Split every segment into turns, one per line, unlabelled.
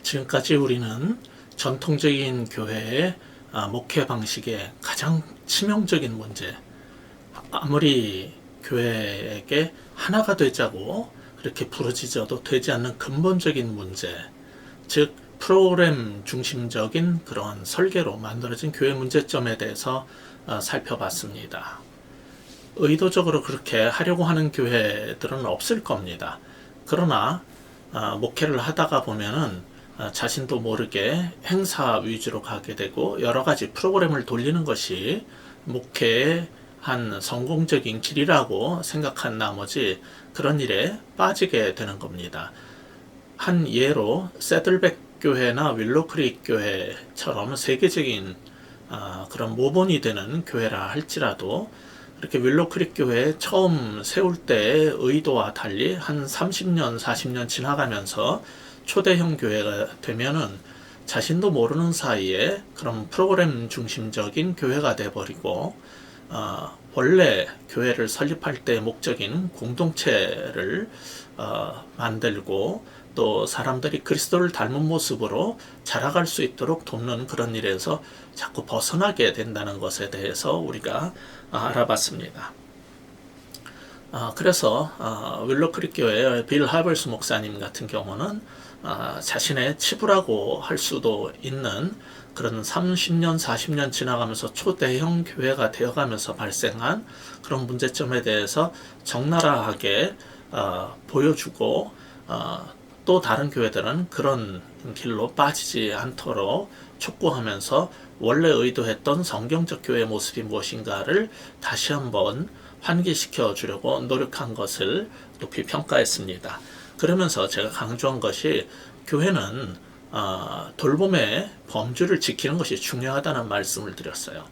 지금까지 우리는 전통적인 교회의 목회 방식의 가장 치명적인 문제, 아무리 교회에게 하나가 되자고 그렇게 부르짖어도 되지 않는 근본적인 문제, 즉 프로그램 중심적인 그런 설계로 만들어진 교회 문제점에 대해서 살펴봤습니다. 의도적으로 그렇게 하려고 하는 교회들은 없을 겁니다. 그러나 목회를 하다가 보면은 자신도 모르게 행사 위주로 가게 되고 여러 가지 프로그램을 돌리는 것이 목회의 한 성공적인 길이라고 생각한 나머지 그런 일에 빠지게 되는 겁니다. 한 예로 새들백 교회나 윌로크릭 교회처럼 세계적인 그런 모본이 되는 교회라 할지라도 이렇게 윌로크릭 교회 처음 세울 때의 의도와 달리 한 30년, 40년 지나가면서 초대형 교회가 되면은 자신도 모르는 사이에 그런 프로그램 중심적인 교회가 돼버리고 원래 교회를 설립할 때 목적인 공동체를 만들고 또 사람들이 그리스도를 닮은 모습으로 자라갈 수 있도록 돕는 그런 일에서 자꾸 벗어나게 된다는 것에 대해서 우리가 알아봤습니다. 그래서 윌로크릭 교회의 빌 하벌스 목사님 같은 경우는 자신의 치부라고 할 수도 있는 그런 30년, 40년 지나가면서 초대형 교회가 되어가면서 발생한 그런 문제점에 대해서 적나라하게 보여주고 또 다른 교회들은 그런 길로 빠지지 않도록 촉구하면서 원래 의도했던 성경적 교회의 모습이 무엇인가를 다시 한번 환기시켜 주려고 노력한 것을 높이 평가했습니다. 그러면서 제가 강조한 것이 교회는 돌봄의 범주를 지키는 것이 중요하다는 말씀을 드렸어요.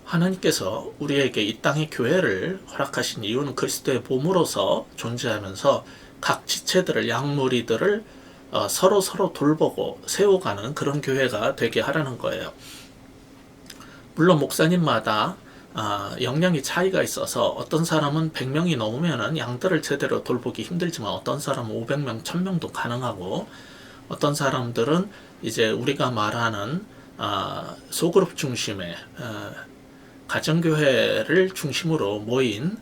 하나님께서 우리에게 이 땅의 교회를 허락하신 이유는 그리스도의 몸으로서 존재하면서 각 지체들을, 양무리들을 서로 돌보고 세워가는 그런 교회가 되게 하라는 거예요. 물론 목사님마다 역량이 차이가 있어서 어떤 사람은 100명이 넘으면 양들을 제대로 돌보기 힘들지만 어떤 사람은 500명, 1000명도 가능하고 어떤 사람들은 이제 우리가 말하는 소그룹 중심의 가정교회를 중심으로 모인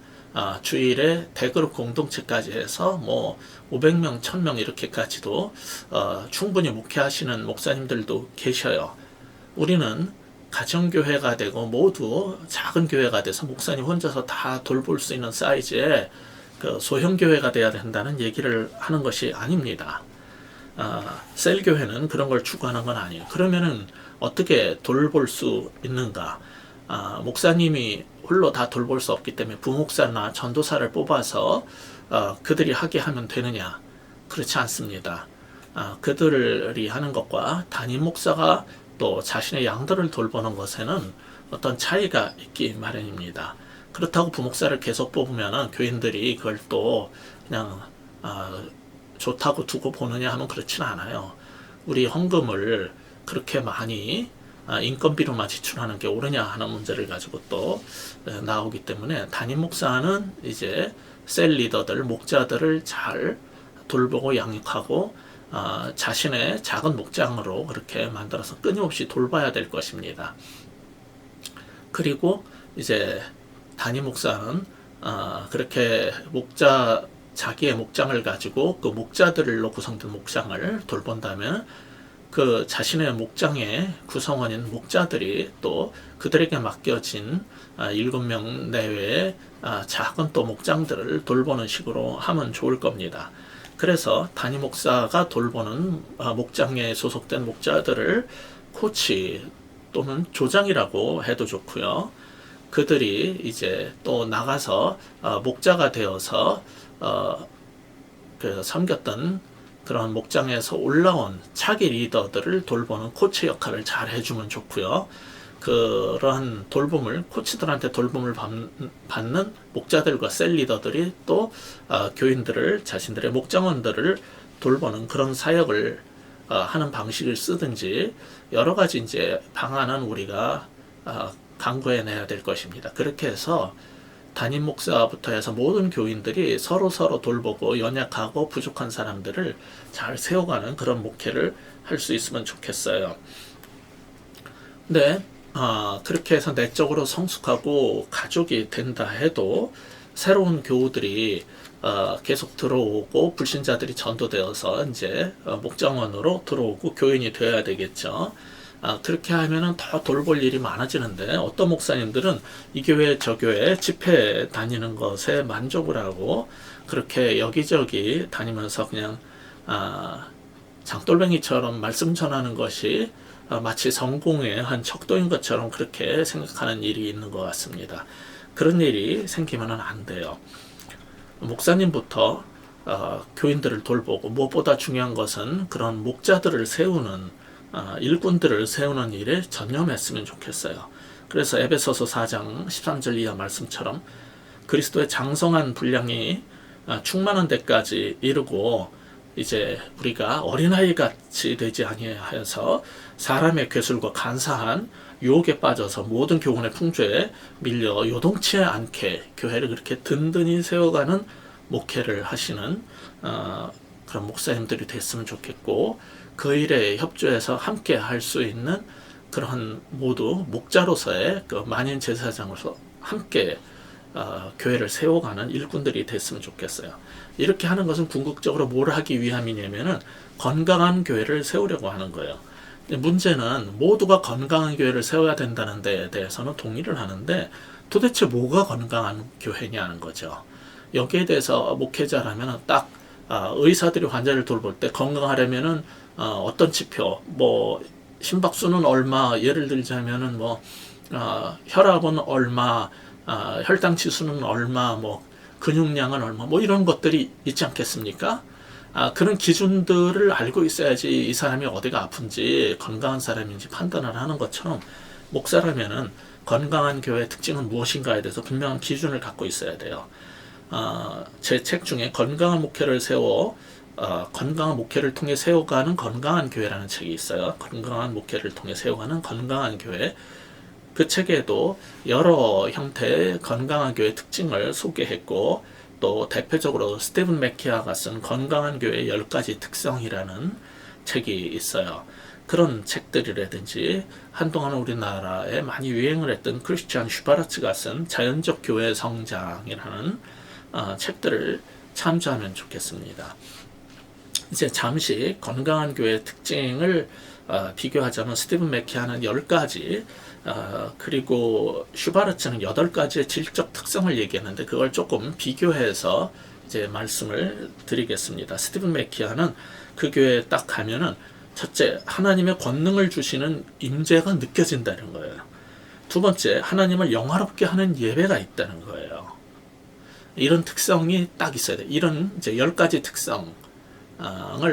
주일에 대그룹 공동체까지 해서 뭐 500명, 1000명 이렇게까지도 충분히 목회하시는 목사님들도 계셔요. 우리는 가정교회가 되고 모두 작은 교회가 돼서 목사님 혼자서 다 돌볼 수 있는 사이즈의 그 소형교회가 돼야 된다는 얘기를 하는 것이 아닙니다. 셀교회는 그런 걸 추구하는 건 아니에요. 그러면은 어떻게 돌볼 수 있는가? 목사님이 홀로 다 돌볼 수 없기 때문에 부목사나 전도사를 뽑아서 그들이 하게 하면 되느냐? 그렇지 않습니다. 그들이 하는 것과 담임 목사가 또 자신의 양들을 돌보는 것에는 어떤 차이가 있기 마련입니다. 그렇다고 부목사를 계속 뽑으면 교인들이 그걸 또 그냥 좋다고 두고 보느냐 하면 그렇지는 않아요. 우리 헌금을 그렇게 많이 인건비로만 지출하는 게 옳으냐 하는 문제를 가지고 또 나오기 때문에 담임 목사는 이제 셀 리더들, 목자들을 잘 돌보고 양육하고 자신의 작은 목장으로 그렇게 만들어서 끊임없이 돌봐야 될 것입니다. 그리고 이제 담임 목사는 그렇게 자기의 목장을 가지고 그 목자들로 구성된 목장을 돌본다면 그 자신의 목장의 구성원인 목자들이 또 그들에게 맡겨진 7명 내외의 작은 또 목장들을 돌보는 식으로 하면 좋을 겁니다. 그래서 담임 목사가 돌보는 목장에 소속된 목자들을 코치 또는 조장이라고 해도 좋고요. 그들이 이제 또 나가서 목자가 되어서 섬겼던 그런 목장에서 올라온 차기 리더들을 돌보는 코치 역할을 잘 해주면 좋고요. 그러한 돌봄을, 코치들한테 돌봄을 받는 목자들과 셀 리더들이 또 교인들을, 자신들의 목장원들을 돌보는 그런 사역을 하는 방식을 쓰든지 여러 가지 이제 방안은 우리가 강구해내야 될 것입니다. 그렇게 해서 담임 목사부터 해서 모든 교인들이 서로 돌보고 연약하고 부족한 사람들을 잘 세워가는 그런 목회를 할 수 있으면 좋겠어요. 근데 그렇게 해서 내적으로 성숙하고 가족이 된다 해도 새로운 교우들이 계속 들어오고 불신자들이 전도되어서 이제 목장원으로 들어오고 교인이 되어야 되겠죠. 그렇게 하면은 더 돌볼 일이 많아지는데 어떤 목사님들은 이 교회 저 교회 집회 다니는 것에 만족을 하고 그렇게 여기저기 다니면서 그냥 장돌뱅이처럼 말씀 전하는 것이 마치 성공의 한 척도인 것처럼 그렇게 생각하는 일이 있는 것 같습니다. 그런 일이 생기면 안 돼요. 목사님부터 교인들을 돌보고 무엇보다 중요한 것은 그런 목자들을 세우는 일꾼들을 세우는 일에 전념했으면 좋겠어요. 그래서 에베소서 4장 13절 이하 말씀처럼 그리스도의 장성한 분량이 충만한 데까지 이르고 이제 우리가 어린아이 같이 되지 아니하여서 사람의 괴술과 간사한 유혹에 빠져서 모든 교훈의 풍조에 밀려 요동치 않게 교회를 그렇게 든든히 세워가는 목회를 하시는 그런 목사님들이 됐으면 좋겠고 그 일에 협조해서 함께 할 수 있는 그런 모두 목자로서의 그 만인 제사장으로서 함께 교회를 세워가는 일꾼들이 됐으면 좋겠어요. 이렇게 하는 것은 궁극적으로 뭘 하기 위함이냐면은 건강한 교회를 세우려고 하는 거예요. 문제는 모두가 건강한 교회를 세워야 된다는 데에 대해서는 동의를 하는데 도대체 뭐가 건강한 교회냐는 거죠. 여기에 대해서 목회자라면 딱 의사들이 환자를 돌볼 때 건강하려면은 어떤 지표, 뭐 심박수는 얼마, 예를 들자면은 뭐 혈압은 얼마, 혈당 지수는 얼마, 뭐 근육량은 얼마, 뭐 이런 것들이 있지 않겠습니까? 그런 기준들을 알고 있어야지 이 사람이 어디가 아픈지 건강한 사람인지 판단을 하는 것처럼 목사라면은 건강한 교회의 특징은 무엇인가에 대해서 분명한 기준을 갖고 있어야 돼요. 제 책 중에 건강한 목회를 건강한 목회를 통해 세워가는 건강한 교회라는 책이 있어요. 건강한 목회를 통해 세워가는 건강한 교회. 그 책에도 여러 형태의 건강한 교회 특징을 소개했고 또 대표적으로 스티븐 맥키아가 쓴 건강한 교회의 10가지 특성이라는 책이 있어요. 그런 책들이라든지 한동안 우리나라에 많이 유행을 했던 크리스찬 슈바르츠가 쓴 자연적 교회 성장이라는 책들을 참조하면 좋겠습니다. 이제 잠시 건강한 교회의 특징을 비교하자면 스티븐 맥키아는 10가지 그리고 슈바르츠는 8가지의 질적 특성을 얘기했는데 그걸 조금 비교해서 이제 말씀을 드리겠습니다. 스티븐 맥키아는 그 교회에 딱 가면은 첫째, 하나님의 권능을 주시는 임재가 느껴진다는 거예요. 두 번째, 하나님을 영화롭게 하는 예배가 있다는 거예요. 이런 특성이 딱 있어야 돼. 이런 이제 10가지 특성을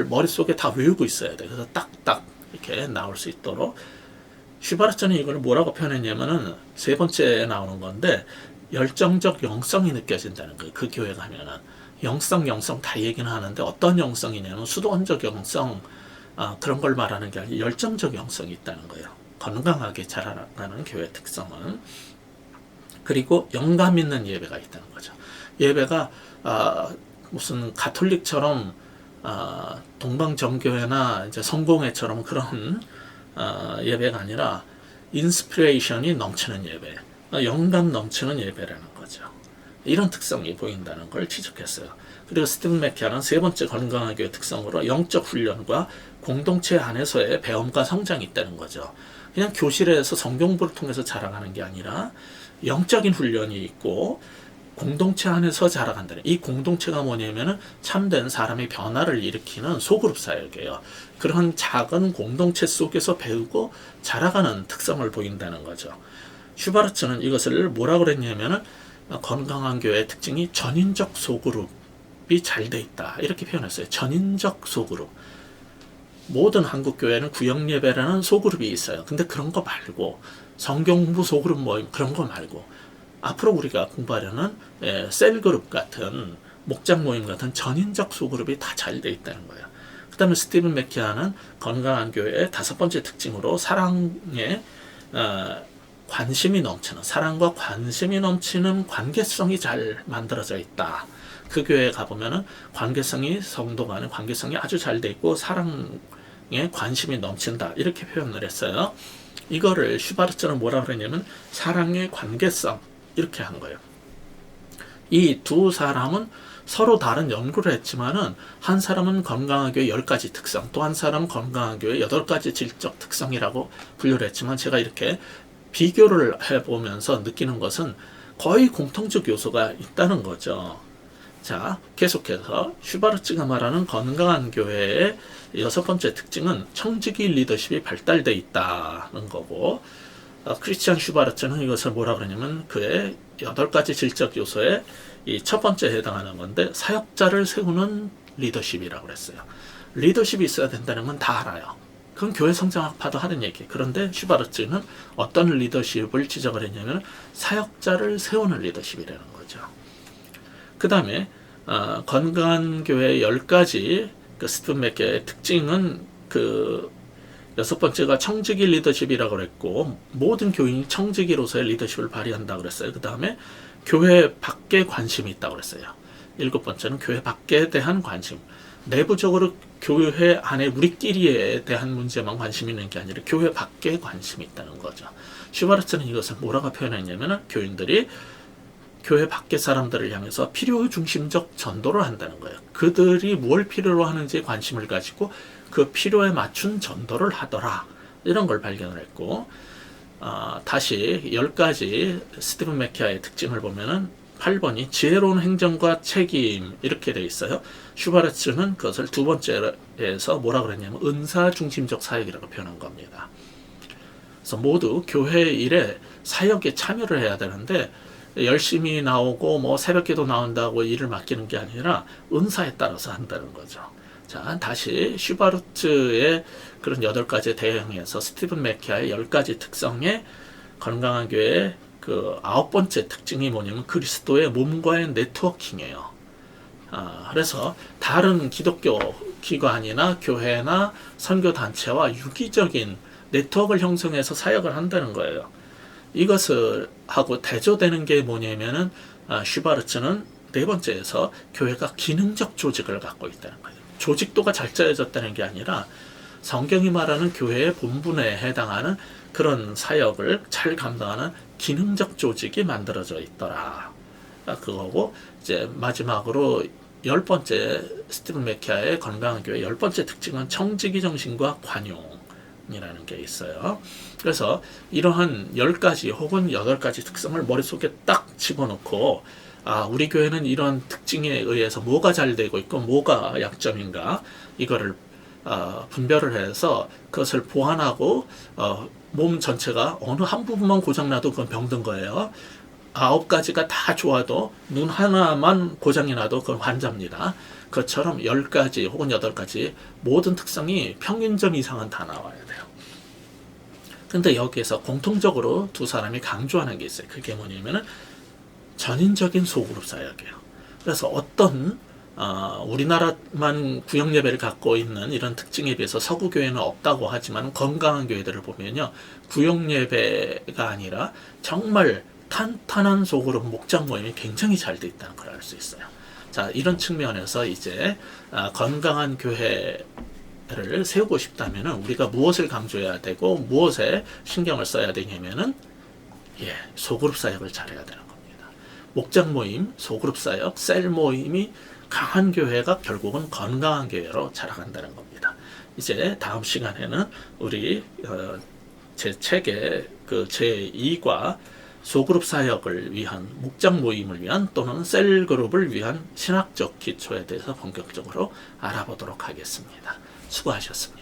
머릿속에 다 외우고 있어야 돼. 그래서 딱딱 이렇게 나올 수 있도록. 슈바르츠는 이걸 뭐라고 표현했냐면은 세 번째에 나오는 건데 열정적 영성이 느껴진다는 거예요. 그 교회 가면은 영성 다 얘기는 하는데 어떤 영성이냐면 수도원적 영성 그런 걸 말하는 게 아니라 열정적 영성이 있다는 거예요. 건강하게 자라나가는 교회 특성은. 그리고 영감 있는 예배가 있다는 거죠. 예배가 무슨 가톨릭처럼 동방정교회나 이제 성공회처럼 그런 예배가 아니라 인스피레이션이 넘치는 예배, 영감 넘치는 예배라는 거죠. 이런 특성이 보인다는 걸 지적했어요. 그리고 스티븐 맥키아는 세 번째 건강한 교회 특성으로 영적 훈련과 공동체 안에서의 배움과 성장이 있다는 거죠. 그냥 교실에서 성경부를 통해서 자라가는 게 아니라 영적인 훈련이 있고 공동체 안에서 자라간다는, 이 공동체가 뭐냐면은 참된 사람의 변화를 일으키는 소그룹 사역이에요. 그런 작은 공동체 속에서 배우고 자라가는 특성을 보인다는 거죠. 슈바르츠는 이것을 뭐라고 그랬냐면은 건강한 교회의 특징이 전인적 소그룹이 잘 돼 있다, 이렇게 표현했어요. 전인적 소그룹. 모든 한국 교회는 구역 예배라는 소그룹이 있어요. 근데 그런 거 말고 성경 공부 소그룹 모임 그런 거 말고 앞으로 우리가 공부하려는 셀그룹 같은 목장 모임 같은 전인적 소그룹이 다 잘 돼 있다는 거예요. 그 다음에 스티븐 맥키아는 건강한 교회의 5번째 특징으로 사랑의 관심이 넘치는, 사랑과 관심이 넘치는 관계성이 잘 만들어져 있다. 그 교회에 가보면은 관계성이, 성도 간의 관계성이 아주 잘 돼 있고 사랑에 관심이 넘친다, 이렇게 표현을 했어요. 이거를 슈바르츠는 뭐라 그러냐면 사랑의 관계성, 이렇게 한 거예요. 이 두 사람은 서로 다른 연구를 했지만은 한 사람은 건강한 교회 10가지 특성, 또 한 사람은 건강한 교회 8가지 질적 특성이라고 분류를 했지만, 제가 이렇게 비교를 해보면서 느끼는 것은 거의 공통적 요소가 있다는 거죠. 자, 계속해서 슈바르츠가 말하는 건강한 교회의 6번째 특징은 청지기 리더십이 발달되어 있다는 거고, 크리스찬 슈바르츠는 이것을 뭐라 그러냐면 그의 8가지 질적 요소에 이 첫 번째에 해당하는 건데, 사역자를 세우는 리더십이라고 그랬어요. 리더십이 있어야 된다는 건 다 알아요. 그건 교회 성장학파도 하는 얘기. 그런데 슈바르츠는 어떤 리더십을 지적을 했냐면 사역자를 세우는 리더십이라는 거죠. 그 다음에 건강한 교회 10가지 그 스티븐 맥케의 특징은 그 6번째가 청지기 리더십이라고 그랬고, 모든 교인이 청지기로서의 리더십을 발휘한다고 그랬어요. 그 다음에 교회 밖에 관심이 있다고 그랬어요. 7번째는 교회 밖에 대한 관심. 내부적으로 교회 안에 우리끼리에 대한 문제만 관심이 있는 게 아니라 교회 밖에 관심이 있다는 거죠. 슈바르츠는 이것을 뭐라고 표현했냐면 교인들이 교회 밖의 사람들을 향해서 필요 중심적 전도를 한다는 거예요. 그들이 뭘 필요로 하는지 관심을 가지고 그 필요에 맞춘 전도를 하더라, 이런 걸 발견을 했고, 다시 10가지 스티븐 맥케아의 특징을 보면은 8번이 지혜로운 행정과 책임, 이렇게 되어 있어요. 슈바르츠는 그것을 두 번째에서 뭐라 그랬냐면 은사 중심적 사역이라고 표현한 겁니다. 그래서 모두 교회 일에 사역에 참여를 해야 되는데, 열심히 나오고 뭐 새벽기도 나온다고 일을 맡기는 게 아니라 은사에 따라서 한다는 거죠. 자, 다시 슈바르츠의 그런 8가지 대응에서 스티븐 맥케아의 10가지 특성에 건강한 교회의 그 9번째 특징이 뭐냐면 그리스도의 몸과의 네트워킹이에요. 그래서 다른 기독교 기관이나 교회나 선교단체와 유기적인 네트워크를 형성해서 사역을 한다는 거예요. 이것을 하고 대조되는 게 뭐냐면은 슈바르츠는 4번째에서 교회가 기능적 조직을 갖고 있다는 거예요. 조직도가 잘 짜여졌다는 게 아니라 성경이 말하는 교회의 본분에 해당하는 그런 사역을 잘 감당하는 기능적 조직이 만들어져 있더라. 그거고, 이제 마지막으로 10번째 스티븐 맥케아의 건강한 교회 10번째 특징은 청지기 정신과 관용이라는 게 있어요. 그래서 이러한 10가지 혹은 8가지 특성을 머릿속에 딱 집어넣고, 우리 교회는 이런 특징에 의해서 뭐가 잘 되고 있고 뭐가 약점인가, 이거를 분별을 해서 그것을 보완하고 몸 전체가 어느 한 부분만 고장나도 그건 병든 거예요. 9가지가 다 좋아도 눈 하나만 고장이 나도 그건 환자입니다. 그것처럼 10가지 혹은 8가지 모든 특성이 평균점 이상은 다 나와야 돼요. 근데 여기에서 공통적으로 두 사람이 강조하는 게 있어요. 그게 뭐냐면은 전인적인 소그룹 사역이에요. 그래서 어떤 우리나라만 구역 예배를 갖고 있는 이런 특징에 비해서 서구 교회는 없다고 하지만 건강한 교회들을 보면요, 구역 예배가 아니라 정말 탄탄한 소그룹 목장 모임이 굉장히 잘 돼 있다는 걸 알 수 있어요. 자, 이런 측면에서 이제 건강한 교회를 세우고 싶다면 우리가 무엇을 강조해야 되고 무엇에 신경을 써야 되냐면은 소그룹 사역을 잘해야 되는 겁니다. 목장 모임, 소그룹 사역, 셀 모임이 강한 교회가 결국은 건강한 교회로 자라간다는 겁니다. 이제 다음 시간에는 우리 제 책의 그 제2과 소그룹 사역을 위한, 목장 모임을 위한 또는 셀 그룹을 위한 신학적 기초에 대해서 본격적으로 알아보도록 하겠습니다. 수고하셨습니다.